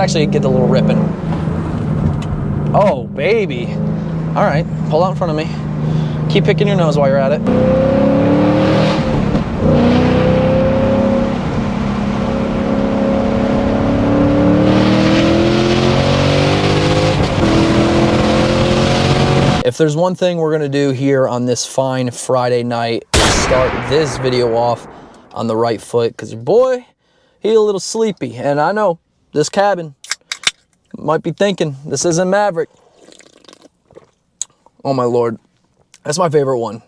actually get the little ripping. Oh, baby. All right, pull out in front of me. Keep picking your nose while you're at it. If there's one thing we're gonna do here on this fine Friday night, start this video off on the right foot, because your boy, he a little sleepy. And I know this cabin might be thinking, this isn't Maverick. Oh my Lord. That's my favorite one.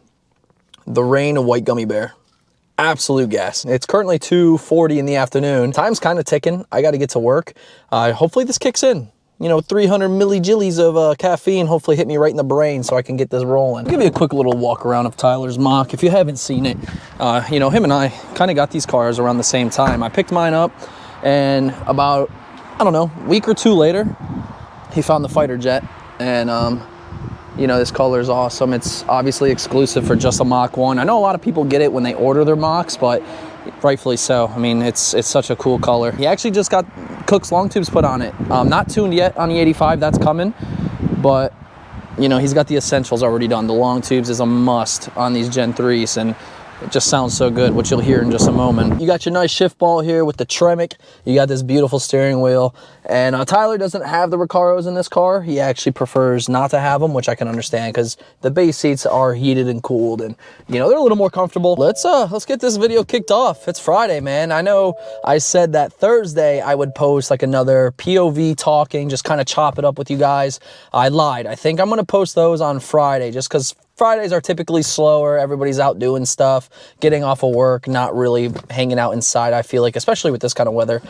The Rain White Gummy Bear. Absolute gas. It's currently 2:40 in the afternoon. Time's kind of ticking. I got to get to work. Hopefully this kicks in. You know, 300 millijillies of caffeine hopefully hit me right in the brain so I can get this rolling. I'll give you a quick little walk around of Tyler's Mach. If you haven't seen it, you know, him and I kind of got these cars around the same time. I picked mine up, and about, I don't know, a week or two later, he found the fighter jet. And, you know, this color is awesome. It's obviously exclusive for just a Mach 1. I know a lot of people get it when they order their Machs, but rightfully so. I mean, it's such a cool color. He actually just got Cook's long tubes put on it. Not tuned yet on the 85, that's coming, but you know, he's got the essentials already done. The long tubes is a must on these Gen 3s, and it just sounds so good, which you'll hear in just a moment. You got your nice shift ball here with the Tremec. You got this beautiful steering wheel. And Tyler doesn't have the Recaros in this car. He actually prefers not to have them, which I can understand, because the base seats are heated and cooled, and you know, they're a little more comfortable. Let's get this video kicked off. It's Friday, man. I know I said that Thursday I would post like another POV talking, just kind of chop it up with you guys. I lied. I think I'm gonna post those on Friday, just because Fridays are typically slower. Everybody's out doing stuff, getting off of work, not really hanging out inside, I feel like, especially with this kind of weather.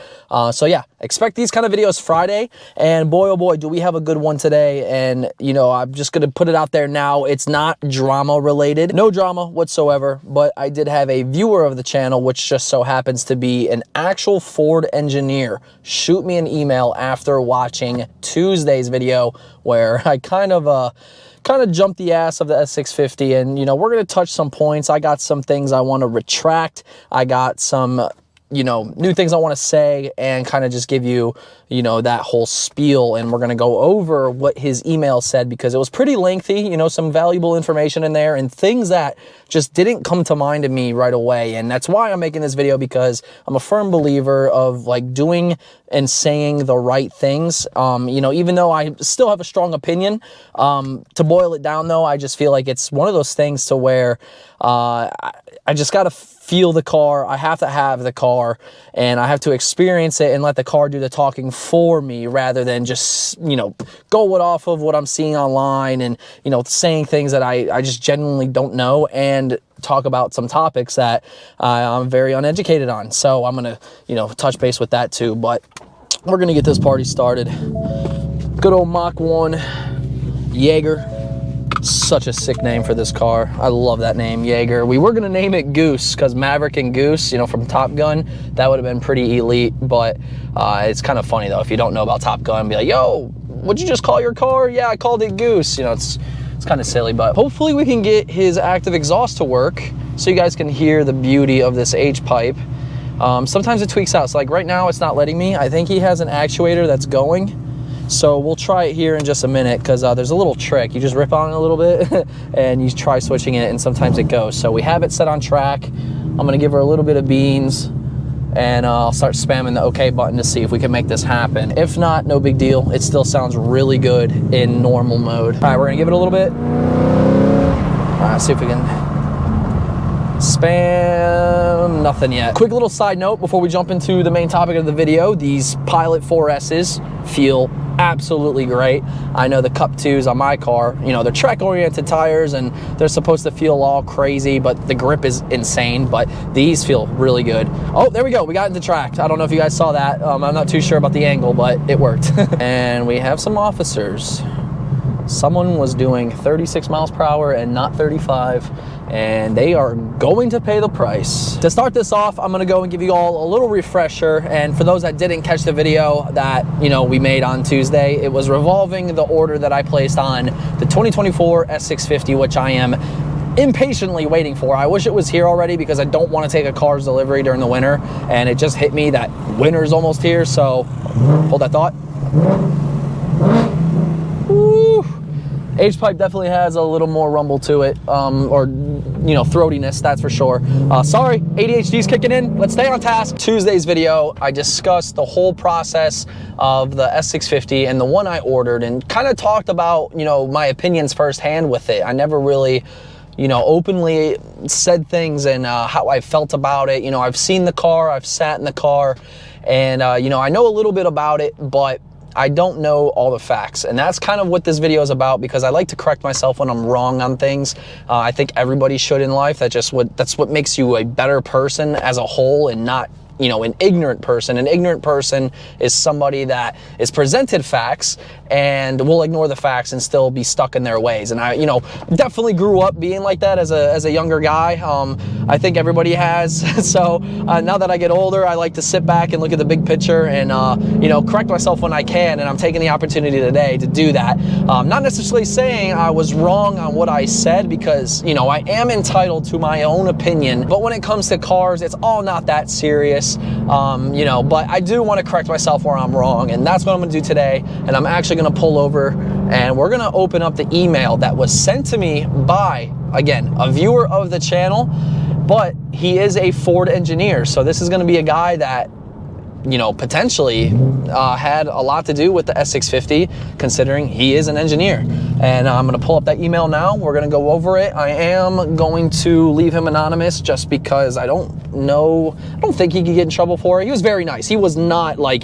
So yeah, expect these kind of videos Friday, and boy, oh boy, do we have a good one today. And you know, I'm just gonna put it out there now. It's not drama related, no drama whatsoever, but I did have a viewer of the channel, which just so happens to be an actual Ford engineer, shoot me an email after watching Tuesday's video, where I kind of jumped the ass of the S650, and you know, we're gonna touch some points. I got some things I want to retract. I got some, you know, new things I want to say, and kind of just give you, you know, that whole spiel. And we're going to go over what his email said, because it was pretty lengthy, you know, some valuable information in there and things that just didn't come to mind to me right away. And that's why I'm making this video, because I'm a firm believer of like doing and saying the right things. You know, even though I still have a strong opinion, to boil it down though, I just feel like it's one of those things to where I just got to feel the car. I have to have the car, and I have to experience it and let the car do the talking for me, rather than just, you know, go off of what I'm seeing online and, you know, saying things that I just genuinely don't know, and talk about some topics that I'm very uneducated on. So I'm gonna, you know, touch base with that too. But we're gonna get this party started. Good old Mach 1 Jaeger. Such a sick name for this car. I love that name, Jaeger. We were gonna name it Goose, because Maverick and Goose, you know, from Top Gun, that would have been pretty elite. But it's kind of funny though, if you don't know about Top Gun, be like, yo, what'd you just call your car? Yeah, I called it Goose. You know, it's kind of silly, but hopefully we can get his active exhaust to work so you guys can hear the beauty of this H-pipe. Sometimes it tweaks out. So like right now it's not letting me. I think he has an actuator that's going. So we'll try it here in just a minute, because there's a little trick. You just rip on it a little bit and you try switching it, and sometimes it goes. So we have it set on track. I'm gonna give her a little bit of beans, and I'll start spamming the OK button to see if we can make this happen. If not, no big deal. It still sounds really good in normal mode. All right, we're gonna give it a little bit. All right, see if we can spam. Nothing yet. Quick little side note before we jump into the main topic of the video. These Pilot 4S's feel absolutely great. I know the Cup 2s on my car, you know, they're Trek-oriented tires, and they're supposed to feel all crazy, but the grip is insane. But these feel really good. Oh, there we go. We got into track. I don't know if you guys saw that. I'm not too sure about the angle, but it worked. And we have some officers. Someone was doing 36 miles per hour and not 35, and they are going to pay the price. To start this off, I'm gonna go and give you all a little refresher. And for those that didn't catch the video that, you know, we made on Tuesday, it was revolving the order that I placed on the 2024 S650, which I am impatiently waiting for. I wish it was here already because I don't want to take a car's delivery during the winter, and it just hit me that winter's almost here. So hold that thought. Woo. H-pipe definitely has a little more rumble to it, or you know, throatiness, that's for sure. Sorry, ADHD's kicking in. Let's stay on task. Tuesday's video, I discussed the whole process of the S650 and the one I ordered, and kind of talked about, you know, my opinions firsthand with it. I never really, you know, openly said things and how I felt about it. You know, I've seen the car, I've sat in the car, and you know, I know a little bit about it, but I don't know all the facts, and that's kind of what this video is about, because I like to correct myself when I'm wrong on things. I think everybody should in life. That's what makes you a better person as a whole, and not, you know, an ignorant person. An ignorant person is somebody that is presented facts and will ignore the facts and still be stuck in their ways. And I, you know, definitely grew up being like that as a younger guy. I think everybody has. So now that I get older, I like to sit back and look at the big picture and, you know, correct myself when I can. And I'm taking the opportunity today to do that. Not necessarily saying I was wrong on what I said, because, you know, I am entitled to my own opinion. But when it comes to cars, it's all not that serious. You know, but I do want to correct myself where I'm wrong, and that's what I'm going to do today. And I'm actually going to pull over, and we're going to open up the email that was sent to me by, again, a viewer of the channel, but he is a Ford engineer. So this is going to be a guy that, you know, potentially had a lot to do with the S650, considering he is an engineer. And I'm going to pull up that email now. We're going to go over it. I am going to leave him anonymous just because I don't think he could get in trouble for it. He was very nice. He was not like,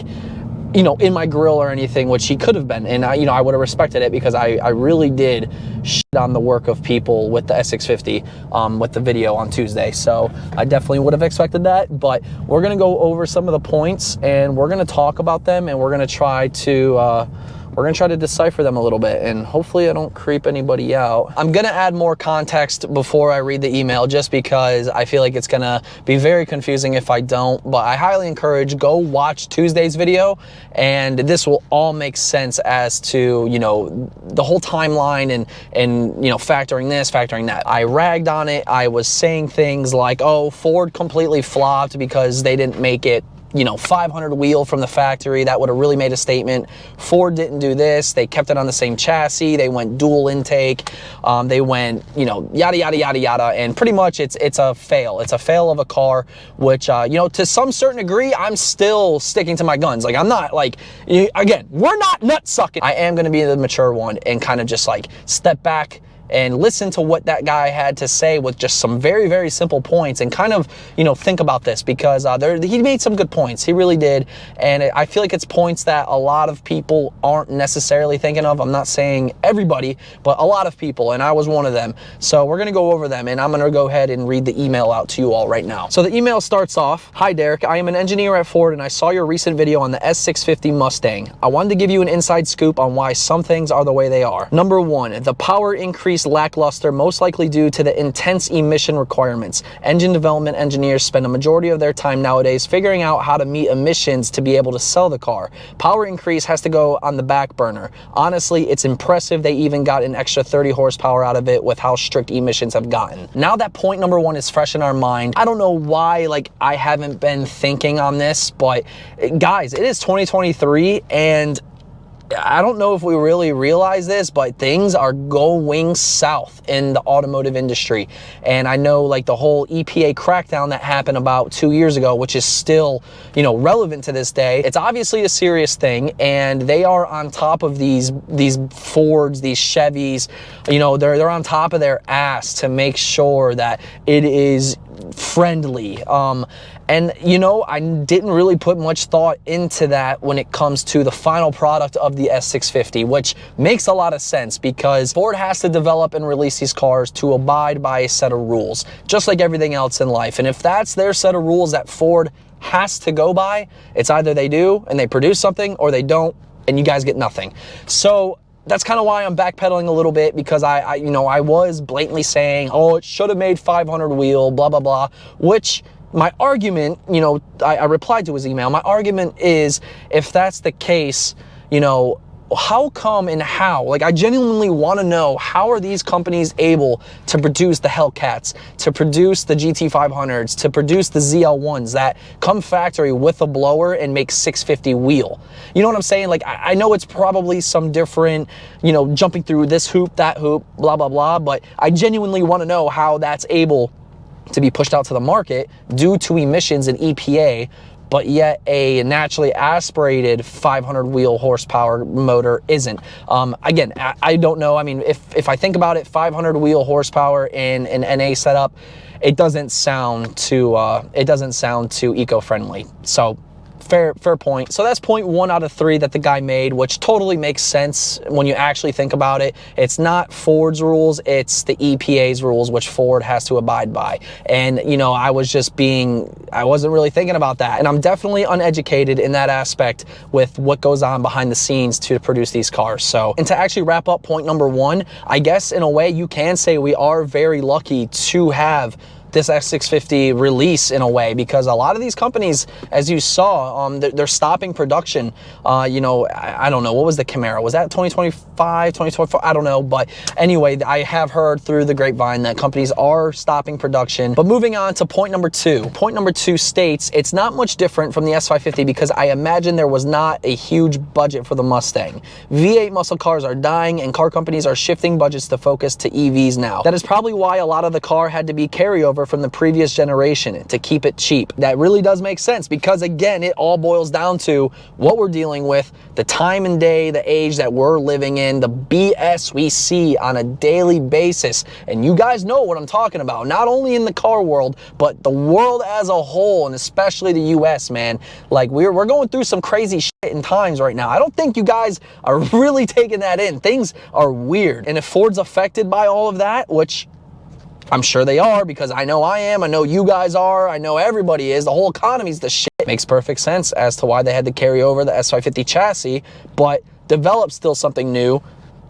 you know, in my grill or anything, which he could have been. And I, you know, I would have respected it, because I really did shit on the work of people with the S650 with the video on Tuesday. So I definitely would have expected that. But we're going to go over some of the points, and we're going to talk about them, and we're going to try to decipher them a little bit, and hopefully I don't creep anybody out. I'm gonna add more context before I read the email, just because I feel like it's gonna be very confusing if I don't. But I highly encourage, go watch Tuesday's video, and this will all make sense as to, you know, the whole timeline and you know, factoring this, factoring that. I ragged on it. I was saying things like, oh, Ford completely flopped because they didn't make it, you know, 500 wheel from the factory. That would have really made a statement. Ford didn't do this. They kept it on the same chassis. They went dual intake. They went, you know, yada, yada, yada, yada. And pretty much it's a fail. It's a fail of a car, which, you know, to some certain degree, I'm still sticking to my guns. Like, I'm not like, again, we're not nut sucking. I am going to be the mature one and kind of just like step back and listen to what that guy had to say with just some very, very simple points, and kind of, you know, think about this, because he made some good points. He really did. And I feel like it's points that a lot of people aren't necessarily thinking of. I'm not saying everybody, but a lot of people, and I was one of them. So we're going to go over them, and I'm going to go ahead and read the email out to you all right now. So the email starts off, "Hi Derek, I am an engineer at Ford, and I saw your recent video on the S650 Mustang. I wanted to give you an inside scoop on why some things are the way they are. Number one, the power increase lackluster, most likely due to the intense emission requirements. Engine development engineers spend a majority of their time nowadays figuring out how to meet emissions to be able to sell the car. Power increase has to go on the back burner. Honestly, it's impressive they even got an extra 30 horsepower out of it with how strict emissions have gotten." Now that point number one is fresh in our mind, I don't know why, like, I haven't been thinking on this, but guys, it is 2023, and I don't know if we really realize this, but things are going south in the automotive industry. And I know, like, the whole EPA crackdown that happened about 2 years ago, which is still, you know, relevant to this day. It's obviously a serious thing, and they are on top of these Fords, these Chevys. You know, they're on top of their ass to make sure that it is friendly. And, you know, I didn't really put much thought into that when it comes to the final product of the S650, which makes a lot of sense, because Ford has to develop and release these cars to abide by a set of rules, just like everything else in life. And if that's their set of rules that Ford has to go by, it's either they do and they produce something, or they don't and you guys get nothing. So that's kind of why I'm backpedaling a little bit, because I was blatantly saying, oh, it should have made 500 wheel, blah, blah, blah, which my argument, you know, I replied to his email. My argument is, if that's the case, you know, how come and how? Like, I genuinely want to know, how are these companies able to produce the Hellcats, to produce the GT500s, to produce the ZL1s that come factory with a blower and make 650 wheel? You know what I'm saying? Like, I know it's probably some different, you know, jumping through this hoop, that hoop, blah, blah, blah, but I genuinely want to know how that's able to be pushed out to the market due to emissions and EPA, but yet a naturally aspirated 500 wheel horsepower motor isn't. Again, I don't know. I mean, if I think about it, 500 wheel horsepower in an NA setup, it doesn't sound too eco-friendly. So fair point. So that's point 1 out of 3 that the guy made, which totally makes sense when you actually think about it. It's not Ford's rules, it's the EPA's rules, which Ford has to abide by. And, you know, I wasn't really thinking about that. And I'm definitely uneducated in that aspect with what goes on behind the scenes to produce these cars. So, and to actually wrap up point number 1, I guess in a way you can say we are very lucky to have this S650 release in a way, because a lot of these companies, as you saw, they're stopping production. You know, I don't know, what was the Camaro? Was that 2025, 2024? I don't know. But anyway, I have heard through the grapevine that companies are stopping production. But moving on to point number 2. Point number 2 states it's not much different from the S550 because I imagine there was not a huge budget for the Mustang. V8 muscle cars are dying and car companies are shifting budgets to focus to EVs now. That is probably why a lot of the car had to be carryover from the previous generation to keep it cheap. That really does make sense, because again, it all boils down to what we're dealing with, the time and day, the age that we're living in, the BS we see on a daily basis. And you guys know what I'm talking about, not only in the car world, but the world as a whole, and especially the US, man. Like, we're going through some crazy shit in times right now. I don't think you guys are really taking that in. Things are weird. And if Ford's affected by all of that, which I'm sure they are, because I know I am, I know you guys are, I know everybody is, the whole economy's the shit. Makes perfect sense as to why they had to carry over the S550 chassis, but develop still something new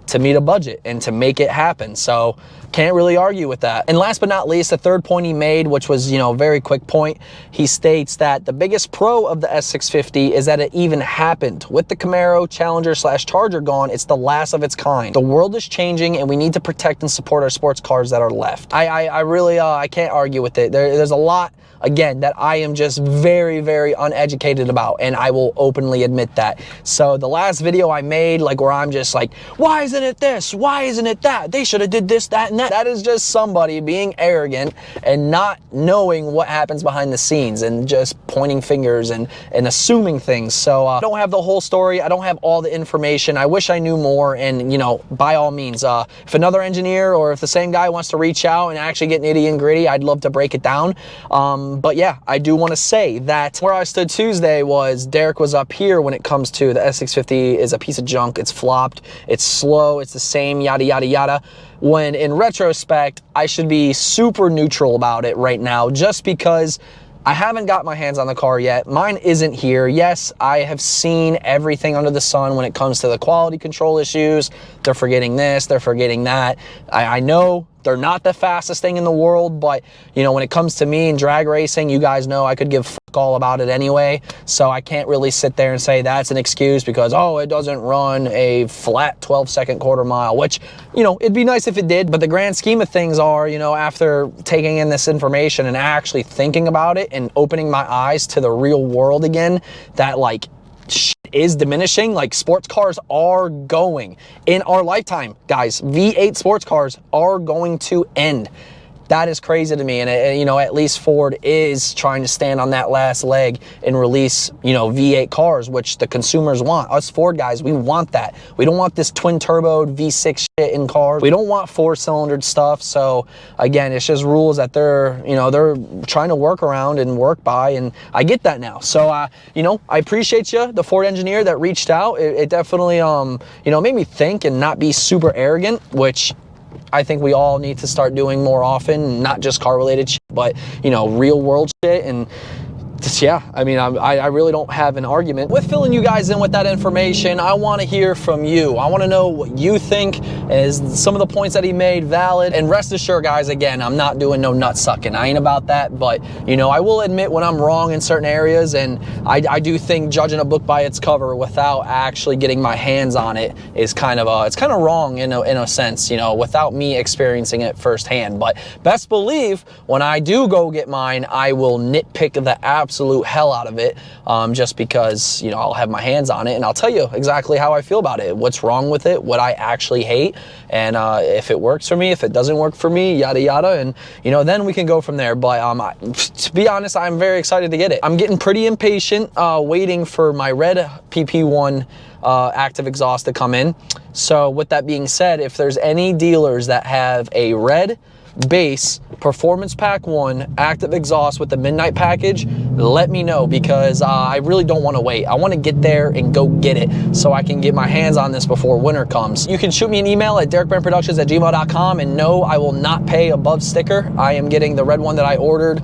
to meet a budget and to make it happen. So can't really argue with that. And last but not least, the third point he made, which was, you know, a very quick point, he states that the biggest pro of the S650 is that it even happened. With the Camaro, Challenger / Charger gone, it's the last of its kind. The world is changing and we need to protect and support our sports cars that are left. I really I can't argue with it. There's a lot, again, that I am just very, very uneducated about, and I will openly admit that. So the last video I made, like, where I'm just like, why isn't it this? Why isn't it that? They should have did this, that, and that. That is just somebody being arrogant and not knowing what happens behind the scenes and just pointing fingers and assuming things. So I don't have the whole story. I don't have all the information. I wish I knew more, and, you know, by all means, if another engineer or if the same guy wants to reach out and actually get nitty and gritty, I'd love to break it down. But yeah, I do want to say that where I stood Tuesday was Derek was up here when it comes to the S650 is a piece of junk. It's flopped. It's slow. It's the same, yada, yada, yada. When in retrospect, I should be super neutral about it right now, just because I haven't got my hands on the car yet. Mine isn't here. Yes, I have seen everything under the sun when it comes to the quality control issues. They're forgetting this, they're forgetting that. I know they're not the fastest thing in the world, but, you know, when it comes to me and drag racing, you guys know I could give fuck all about it anyway. So I can't really sit there and say that's an excuse because, oh, it doesn't run a flat 12-second quarter mile, which, you know, it'd be nice if it did. But the grand scheme of things are, you know, after taking in this information and actually thinking about it and opening my eyes to the real world again, that, like, shit is diminishing. Like, sports cars are going in our lifetime, guys. V8 sports cars are going to end. That is crazy to me. And you know, at least Ford is trying to stand on that last leg and release, you know, V8 cars, which the consumers want. Us Ford guys, we want that. We don't want this twin turboed V6 shit in cars. We don't want 4-cylindered stuff. So again, it's just rules that they're, you know, they're trying to work around and work by, and I get that now. So you know, I appreciate you, the Ford engineer that reached out. It definitely you know, made me think and not be super arrogant, which I think we all need to start doing more often, not just car related shit, but, you know, real world shit. And yeah, I mean, I really don't have an argument with filling you guys in with that information. I want to hear from you. I want to know what you think. Is some of the points that he made valid? And rest assured, guys, again, I'm not doing no nut sucking. I ain't about that, but you know, I will admit when I'm wrong in certain areas, and I do think judging a book by its cover without actually getting my hands on it is kind of it's kind of wrong in a sense, you know, without me experiencing it firsthand. But best believe when I do go get mine, I will nitpick the absolute hell out of it, just because, you know, I'll have my hands on it and I'll tell you exactly how I feel about it, what's wrong with it, what I actually hate, and if it works for me, if it doesn't work for me, yada yada, and you know, then we can go from there. But to be honest, I'm very excited to get it. I'm getting pretty impatient, waiting for my red PP1 active exhaust to come in. So with that being said, if there's any dealers that have a red base performance pack 1 active exhaust with the midnight package, let me know, because I really don't want to wait. I want to get there and go get it so I can get my hands on this before winter comes. You can shoot me an email at DerekBaranProductions@gmail.com, and no, I will not pay above sticker. I am getting the red one that I ordered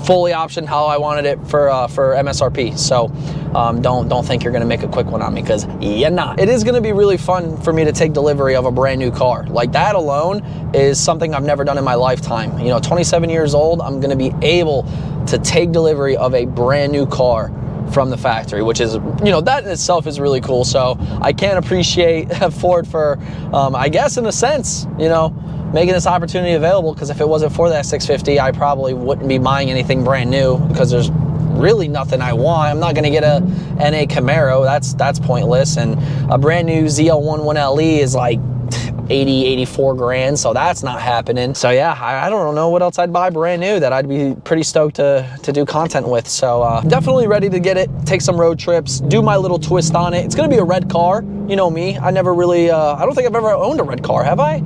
fully optioned how I wanted it for MSRP. So don't think you're gonna make a quick one on me, because you're not. It is gonna be really fun for me to take delivery of a brand new car. Like, that alone is something I've never done in my lifetime. You know, 27 years old, I'm gonna be able to take delivery of a brand new car from the factory, which is, you know, that in itself is really cool. So I can't appreciate Ford for, I guess in a sense, you know, making this opportunity available, because if it wasn't for that 650, I probably wouldn't be buying anything brand new, because there's really nothing I want. I'm not going to get a NA Camaro. That's pointless. And a brand new ZL1 1LE is like 80, 84 grand, so that's not happening. So yeah, I don't know what else I'd buy brand new that I'd be pretty stoked to do content with. So definitely ready to get it, take some road trips, do my little twist on it. It's gonna be a red car. You know me, I never really, I don't think I've ever owned a red car, have I?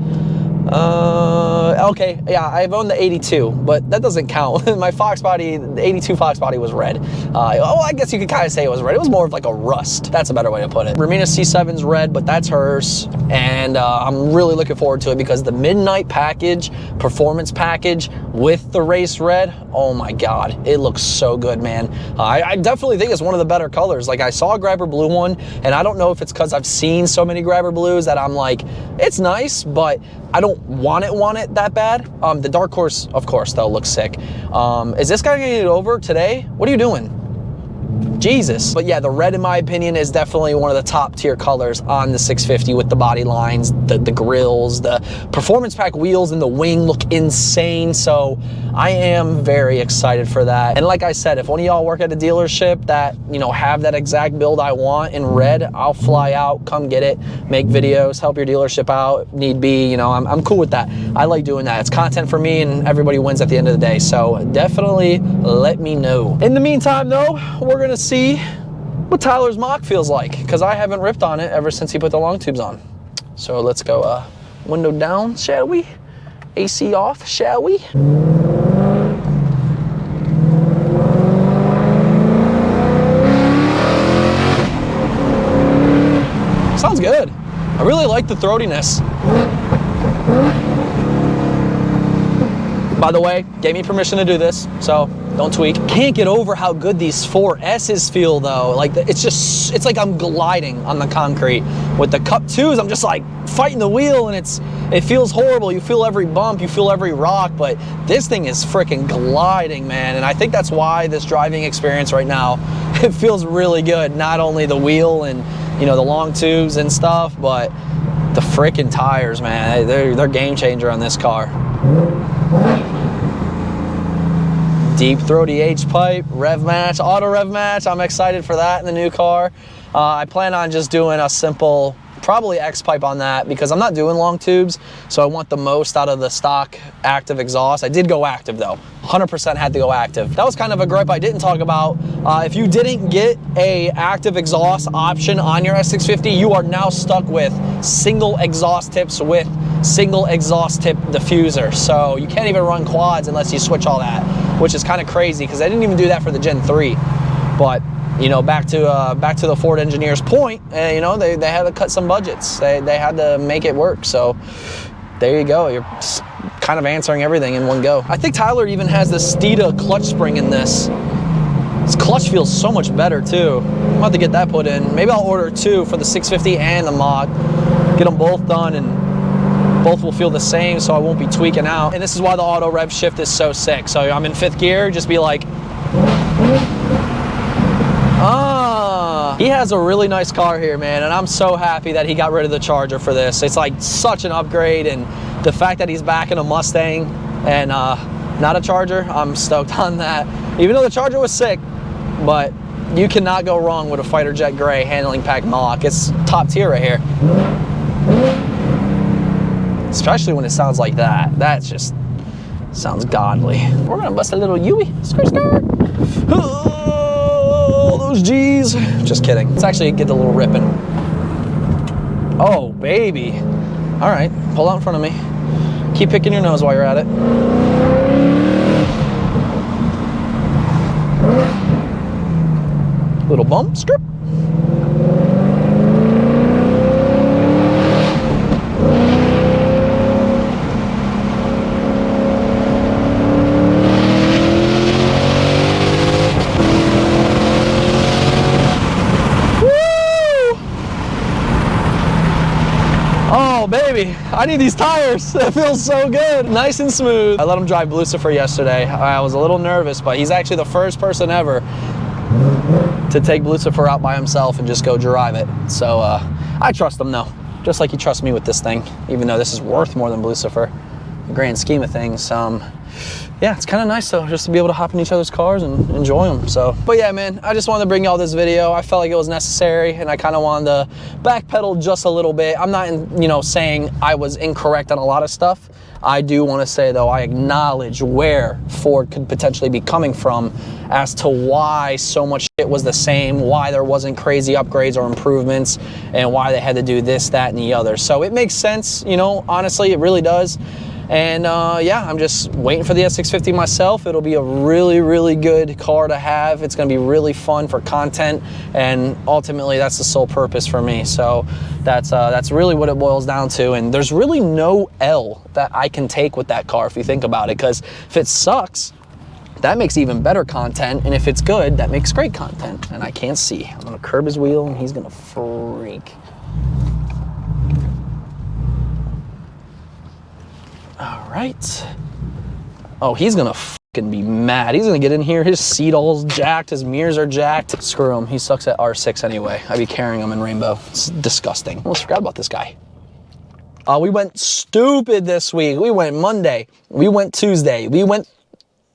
Okay, yeah, I've owned the 82, but that doesn't count. My Fox body, the 82 Fox body was red. Oh, I guess you could kind of say it was red. It was more of like a rust. That's a better way to put it. Romina C7's red, but that's hers. And I'm really looking forward to it, because the midnight package, performance package with the race red, oh my God, it looks so good, man. I definitely think it's one of the better colors. Like, I saw a grabber blue one, and I don't know if it's because I've seen so many grabber blues that I'm like, it's nice, but I don't want it that bad. The dark horse, of course, though, looks sick. Is this guy gonna get it over today? What are you doing? Jesus. But yeah, the red, in my opinion, is definitely one of the top tier colors on the 650, with the body lines, the grills, the performance pack wheels, and the wing look insane. So I am very excited for that. And like I said, if one of y'all work at a dealership that, you know, have that exact build I want in red, I'll fly out, come get it, make videos, help your dealership out, need be. You know, I'm cool with that. I like doing that. It's content for me, and everybody wins at the end of the day. So definitely let me know. In the meantime, though, we're gonna see what Tyler's Mach feels like, because I haven't ripped on it ever since he put the long tubes on. So let's go window down, shall we? AC off, shall we? Sounds good. I really like the throatiness. By the way, gave me permission to do this, so don't tweak. Can't get over how good these 4S's feel, though. Like, it's like I'm gliding on the concrete. With the Cup 2s, I'm just like fighting the wheel, and it feels horrible. You feel every bump, you feel every rock, but this thing is freaking gliding, man. And I think that's why this driving experience right now, it feels really good. Not only the wheel and, you know, the long tubes and stuff, but the freaking tires, man. They're game changer on this car. Deep throaty H pipe, rev match, auto rev match. I'm excited for that in the new car. I plan on just doing a simple, probably X pipe on that, because I'm not doing long tubes, so I want the most out of the stock active exhaust. I did go active though, 100% had to go active. That was kind of a gripe I didn't talk about. If you didn't get a active exhaust option on your S650, you are now stuck with single exhaust tips with single exhaust tip diffuser. So you can't even run quads unless you switch all that, which is kind of crazy, because I didn't even do that for the Gen 3. But you know, back to the Ford engineers' point, you know, they had to cut some budgets. They had to make it work. So there you go. You're kind of answering everything in one go. I think Tyler even has the Steeda clutch spring in this. Clutch feels so much better too. I'm about to get that put in. Maybe I'll order 2 for the 650 and the Mach. Get them both done, and both will feel the same, so I won't be tweaking out. And this is why the auto rev shift is so sick. So I'm in 5th gear, just be like, he has a really nice car here, man, and I'm so happy that he got rid of the Charger for this. It's like such an upgrade, and the fact that he's back in a Mustang and not a Charger, I'm stoked on that. Even though the Charger was sick, but you cannot go wrong with a fighter jet gray handling pack Mach. It's top tier right here. Especially when it sounds like that. That just sounds godly. We're gonna bust a little Yui. Skirt, skirt. Oh, those G's. Just kidding. Let's actually get a little ripping. Oh, baby. All right, pull out in front of me. Keep picking your nose while you're at it. Little bump, skirt. Oh, baby, I need these tires. It feels so good. Nice and smooth. I let him drive Lucifer yesterday. I was a little nervous, but he's actually the first person ever to take Lucifer out by himself and just go drive it. So I trust him though, just like he trusts me with this thing, even though this is worth more than Lucifer, in the grand scheme of things. Yeah, it's kind of nice though, just to be able to hop in each other's cars and enjoy them. So, but yeah, man, I just wanted to bring y'all this video. I felt like it was necessary, and I kind of wanted to backpedal just a little bit. I'm not, saying I was incorrect on a lot of stuff. I do want to say though, I acknowledge where Ford could potentially be coming from as to why so much shit was the same, why there wasn't crazy upgrades or improvements, and why they had to do this, that, and the other. So it makes sense, honestly, it really does. And yeah, I'm just waiting for the S650 myself. It'll be a really, really good car to have. It's gonna be really fun for content, and ultimately that's the sole purpose for me. So that's really what it boils down to. And there's really no L that I can take with that car if you think about it, because if it sucks, that makes even better content, and if it's good, that makes great content. And I can't see. I'm gonna curb his wheel and he's gonna freak. All right. Oh, he's gonna fucking be mad. He's gonna get in here. His seat all's jacked. His mirrors are jacked. Screw him. He sucks at R6 anyway. I'd be carrying him in rainbow. It's disgusting. I almost forgot about this guy. We went stupid this week. We went Monday. We went Tuesday. We went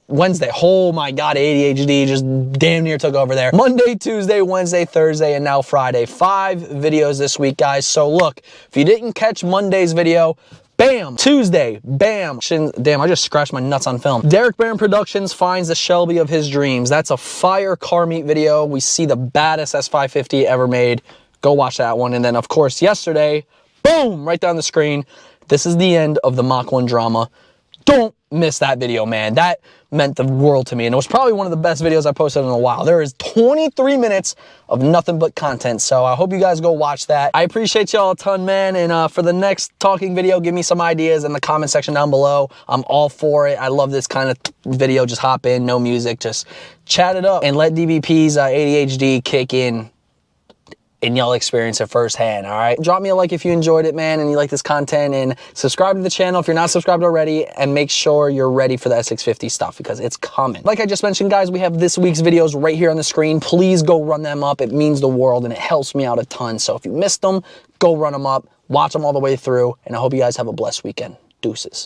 Wednesday. Oh my God, ADHD just damn near took over there. Monday, Tuesday, Wednesday, Thursday, and now Friday. 5 videos this week, guys. So look, if you didn't catch Monday's video, bam, Tuesday, bam. Damn, I just scratched my nuts on film. DerekBaranProductions finds the Shelby of his dreams. That's a fire car meet video. We see the baddest S550 ever made. Go watch that one. And then, of course, yesterday, boom, right down the screen. This is the end of the Mach 1 drama. Don't miss that video, man. That meant the world to me, and it was probably one of the best videos I posted in a while. There is 23 minutes of nothing but content, so I hope you guys go watch that. I appreciate y'all a ton, man, and for the next talking video, give me some ideas in the comment section down below. I'm all for it. I love this kind of video. Just hop in, no music, just chat it up, and let DBP's ADHD kick in, and y'all experience it firsthand, all right? Drop me a like if you enjoyed it, man, and you like this content, and subscribe to the channel if you're not subscribed already, and make sure you're ready for the S650 stuff, because it's coming. Like I just mentioned, guys, we have this week's videos right here on the screen. Please go run them up. It means the world, and it helps me out a ton. So if you missed them, go run them up, watch them all the way through, and I hope you guys have a blessed weekend. Deuces.